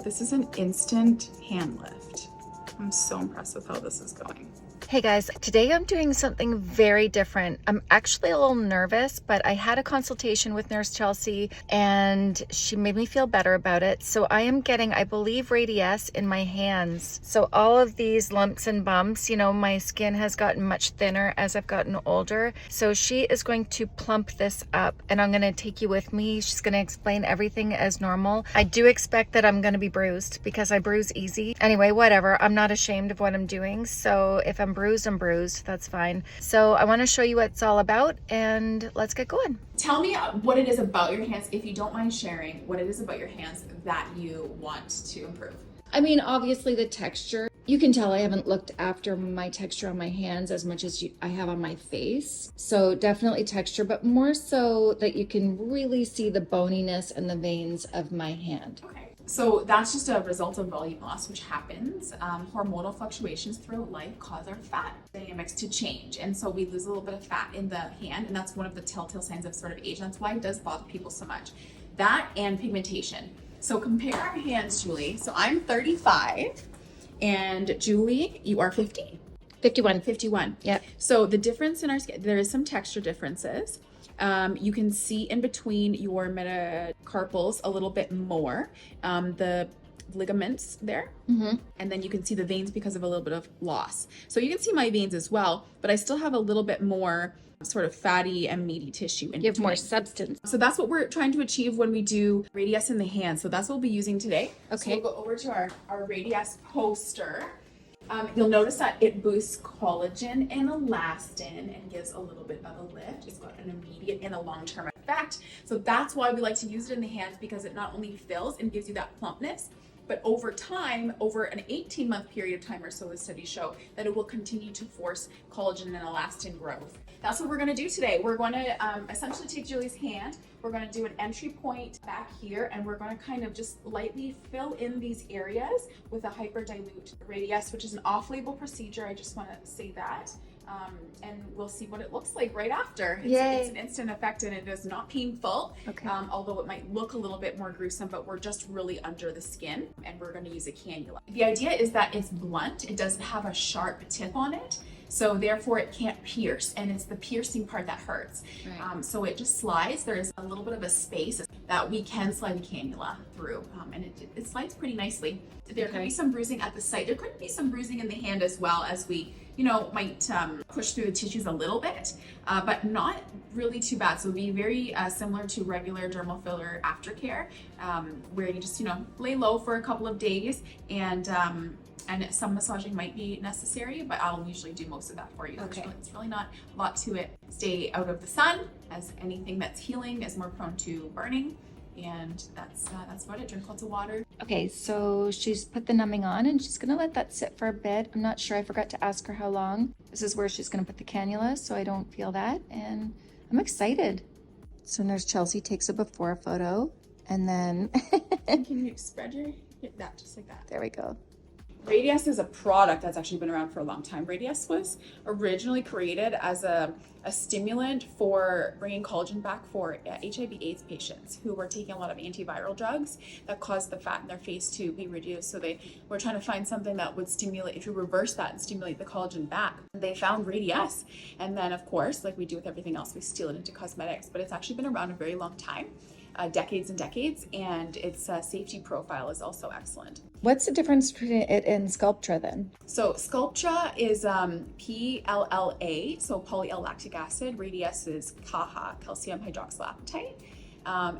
This is an instant hand lift. I'm so impressed with how this is going. Hey guys, today I'm doing something very different. I'm actually a little nervous, but I had a consultation with Nurse Chelsea and she made me feel better about it. So I am getting, I believe, Radiesse in my hands. So all of these lumps and bumps, you know, my skin has gotten much thinner as I've gotten older. So she is going to plump this up and I'm going to take you with me. She's going to explain everything as normal. I do expect that I'm going to be bruised because I bruise easy. Anyway, whatever. I'm not ashamed of what I'm doing. So if I'm bruised, that's fine. So I want to show you what it's all about and let's get going. Tell me what it is about your hands, if you don't mind sharing, what it is about your hands that you want to improve. I mean, obviously the texture. You can tell I haven't looked after my texture on my hands as much as I have on my face. So definitely texture, but more so that you can really see the boniness and the veins of my hand. Okay. So that's just a result of volume loss, which happens. Hormonal fluctuations throughout life cause our fat dynamics to change. And so we lose a little bit of fat in the hand, and that's one of the telltale signs of sort of age. That's why it does bother people so much. That and pigmentation. So compare our hands, Julie. So I'm 35 and Julie, you are 50. 51. 51. Yep. So the difference in our skin, there is some texture differences. You can see in between your metacarpals a little bit more, the ligaments there. And then you can see the veins because of a little bit of loss. So you can see my veins as well, but I still have a little bit more sort of fatty and meaty tissue in You have between. more substance. So that's what we're trying to achieve when we do Radiesse in the hand. So that's what we'll be using today. Okay. So we'll go over to our Radiesse poster. You'll notice that it boosts collagen and elastin and gives a little bit of a lift. It's got an immediate and a long-term effect. So that's why we like to use it in the hands, because it not only fills and gives you that plumpness, but over time, over an 18-month period of time or so, the studies show that it will continue to force collagen and elastin growth. That's what we're going to do today. We're going to essentially take Julie's hand. We're going to do an entry point back here, and we're going to kind of just lightly fill in these areas with a hyperdilute Radiesse, which is an off-label procedure. I just want to say that. And we'll see what it looks like right after. It's an instant effect, and it is not painful, Okay. Although it might look a little bit more gruesome, but we're just really under the skin, and we're going to use a cannula. The idea is that it's blunt. It doesn't have a sharp tip on it, so therefore it can't pierce, and it's the piercing part that hurts. Right. So it just slides. There's a little bit of a space that we can slide the cannula through, and it slides pretty nicely. There could be some bruising at the site. There could be some bruising in the hand as well, as we might push through the tissues a little bit, but not really too bad. So it'll be very similar to regular dermal filler aftercare, where you just, lay low for a couple of days, and some massaging might be necessary, but I'll usually do most of that for you. Okay. It's really not a lot to it. Stay out of the sun, as anything that's healing is more prone to burning. And that's about it. Drink lots of water. Okay, so she's put the numbing on and she's gonna let that sit for a bit. I'm not sure, I forgot to ask her how long. This is where she's gonna put the cannula so I don't feel that, and I'm excited. So Nurse Chelsea takes a before photo and then Can you spread that just like that? there we go. Radiesse is a product that's actually been around for a long time. Radiesse was originally created as a stimulant for bringing collagen back for HIV/AIDS patients who were taking a lot of antiviral drugs that caused the fat in their face to be reduced. So they were trying to find something that would stimulate, if you reverse that and stimulate the collagen back. They found Radiesse. And then, of course, like we do with everything else, we steal it into cosmetics. But it's actually been around a very long time. Decades and decades, and its safety profile is also excellent. What's the difference between it and Sculptra then? So Sculptra is PLLA, so polyl-lactic acid. Radiesse is CAHA, calcium hydroxyapatite.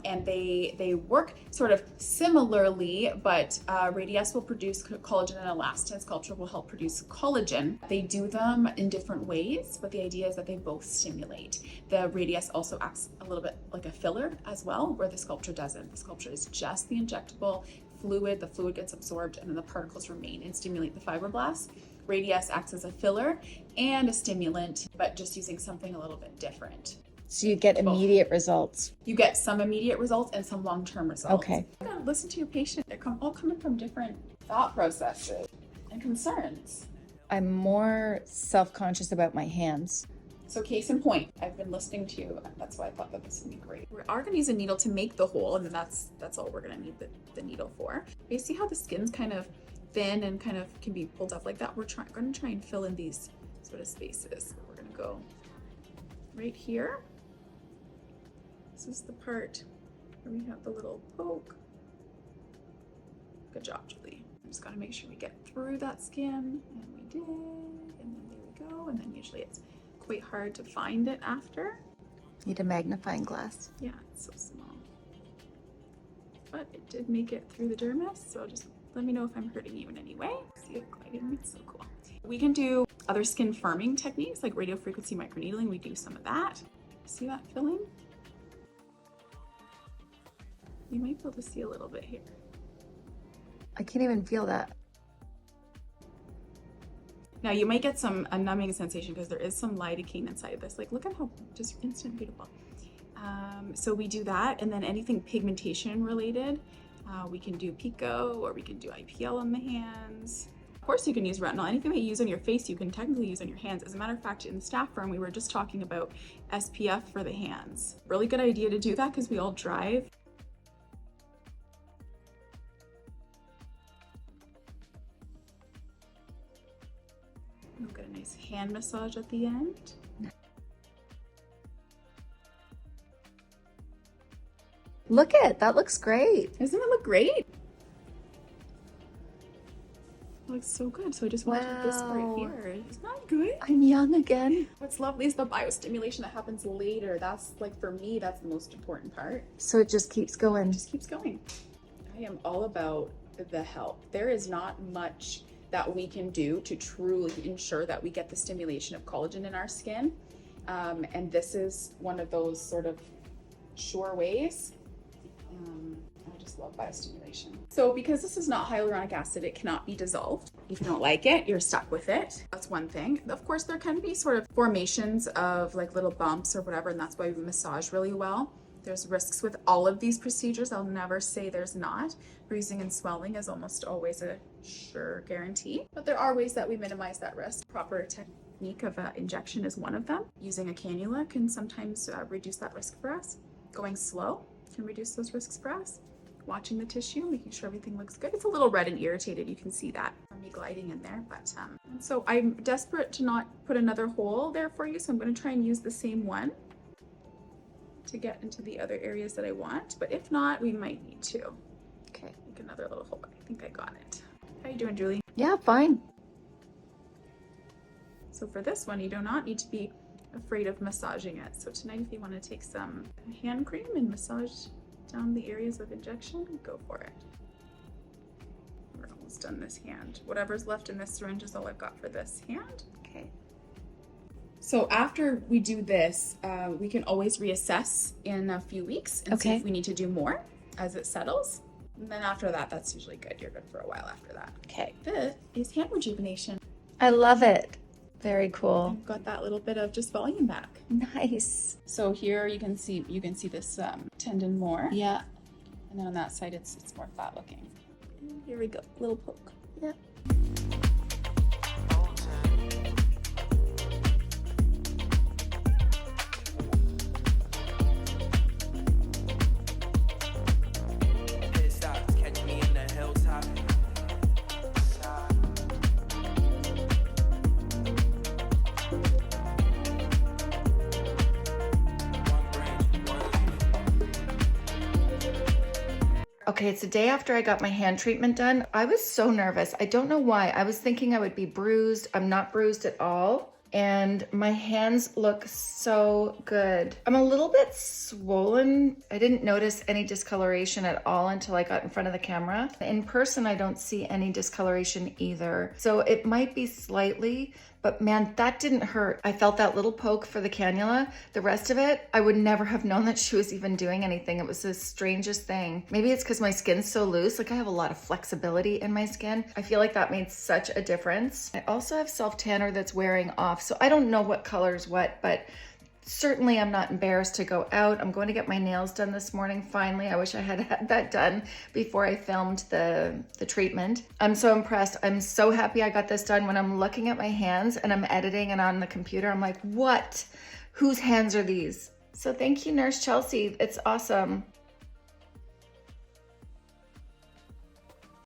And they work sort of similarly, but Radiesse will produce collagen and elastin. Sculptra will help produce collagen. They do them in different ways, but the idea is that they both stimulate. The Radiesse also acts a little bit like a filler as well, where the Sculptra doesn't. The Sculptra is just the injectable fluid. The fluid gets absorbed and then the particles remain and stimulate the fibroblasts. Radiesse acts as a filler and a stimulant, but just using something a little bit different. So you get immediate results. You get some immediate results and some long-term results. Okay. You gotta listen to your patient. They're all coming from different thought processes and concerns. I'm more self-conscious about my hands. So case in point, I've been listening to you. That's why I thought that this would be great. We are gonna use a needle to make the hole, and then that's all we're gonna need the needle for. You see how the skin's kind of thin and kind of can be pulled up like that? We're gonna try and fill in these sort of spaces. We're gonna go right here. This is the part where we have the little poke. Good job, Julie. I'm just gotta make sure we get through that skin, and we did, and then there we go. And then usually it's quite hard to find it after. Need a magnifying glass. Yeah, it's so small. But it did make it through the dermis, so just let me know if I'm hurting you in any way. See it gliding, it's so cool. We can do other skin firming techniques like radio frequency microneedling. We do some of that. See that filling? You might be able to see a little bit here. I can't even feel that. Now you might get a numbing sensation because there is some lidocaine inside of this. Like, look at how just instant beautiful. So we do that, and then anything pigmentation related, we can do Pico or we can do IPL on the hands. Of course you can use retinol. Anything that you use on your face, you can technically use on your hands. As a matter of fact, in the staff room, we were just talking about SPF for the hands. Really good idea to do that because we all drive. We'll get a nice hand massage at the end. Look at that, looks great. Doesn't it look great? It looks so good. So I just want to do this part here. Isn't that good? I'm young again. What's lovely is the biostimulation that happens later. That's like, for me, that's the most important part. So it just keeps going. It just keeps going. I am all about the help. There is not much that we can do to truly ensure that we get the stimulation of collagen in our skin. And this is one of those sort of sure ways. I just love biostimulation. So because this is not hyaluronic acid, it cannot be dissolved. If you don't like it, you're stuck with it. That's one thing. Of course, there can be sort of formations of like little bumps or whatever, and that's why we massage really well. There's risks with all of these procedures. I'll never say there's not. Bruising and swelling is almost always a sure guarantee, but there are ways that we minimize that risk. Proper technique of injection is one of them. Using a cannula can sometimes reduce that risk for us. Going slow can reduce those risks for us. Watching the tissue, making sure everything looks good. It's a little red and irritated. You can see that from me gliding in there, but and so I'm desperate to not put another hole there for you, so I'm going to try and use the same one to get into the other areas that I want, but if not, we might need to. Okay. Make another little hole. I think I got it. How you doing, Julie? Yeah, fine. So for this one, you do not need to be afraid of massaging it. So tonight, if you want to take some hand cream and massage down the areas of injection, go for it. We're almost done this hand. Whatever's left in this syringe is all I've got for this hand. Okay. So after we do this, we can always reassess in a few weeks and see if we need to do more as it settles. And then after that, that's usually good. You're good for a while after that. Okay. This is hand rejuvenation. I love it. Very cool. I've got that little bit of just volume back. Nice. So here you can see this tendon more. Yeah. And then on that side, it's more flat looking. And here we go, little poke. Yeah. Okay, it's the day after I got my hand treatment done. I was so nervous. I don't know why. I was thinking I would be bruised. I'm not bruised at all. And my hands look so good. I'm a little bit swollen. I didn't notice any discoloration at all until I got in front of the camera. In person, I don't see any discoloration either. So it might be slightly, but man, that didn't hurt. I felt that little poke for the cannula. The rest of it, I would never have known that she was even doing anything. It was the strangest thing. Maybe it's because my skin's so loose. Like I have a lot of flexibility in my skin. I feel like that made such a difference. I also have self-tanner that's wearing off. So I don't know what color is what, but Certainly I'm not embarrassed to go out. I'm going to get my nails done this morning. Finally, I wish I had had that done before I filmed the treatment. I'm so impressed. I'm so happy I got this done. When I'm looking at my hands and I'm editing and on the computer, I'm like, what? Whose hands are these? So thank you, Nurse Chelsea. It's awesome.